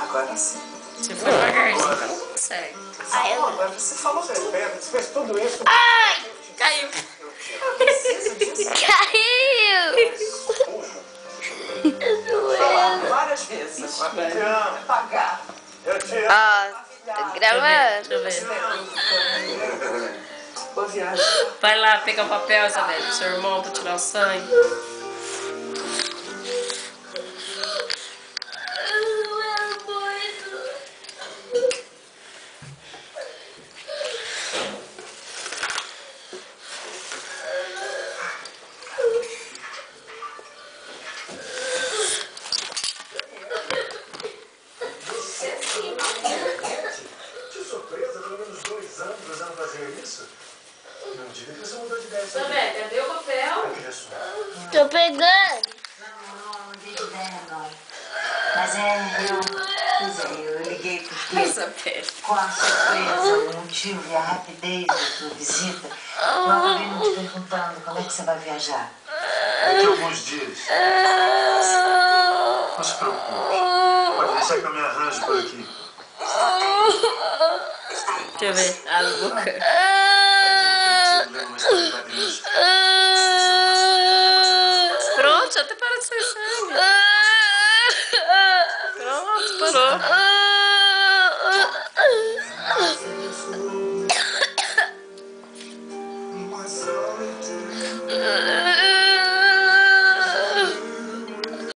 Agora sim. Você foi devagarzinho, então não consegue. Agora você falou tudo. Você fez tudo isso. Ai! Caiu! Eu preciso disso. Caiu! Falar várias vezes agora. Eu te amo. Pagar. Eu te amo. Ó, tô gravando. Deixa eu ver. Boa viagem. Vai lá pegar o papel, Isabelle, do seu irmão pra tirar o sangue. De surpresa, pelo menos 2 anos precisando fazer isso? Não diga que você mudou de ideia. Isabelle, cadê o papel? Aqui é só. Tô pegando. Não dei ideia, não. Mas eu liguei porque, Isabelle. com a surpresa, o motivo e a rapidez da sua visita, eu acabei não te perguntando como é que você vai viajar. Daqui a alguns dias. Não se preocupe. Pode deixar que eu me arranjo por aqui. Deixa eu ver. A boca. Pronto, já até parou de ser sangue. Pronto, parou.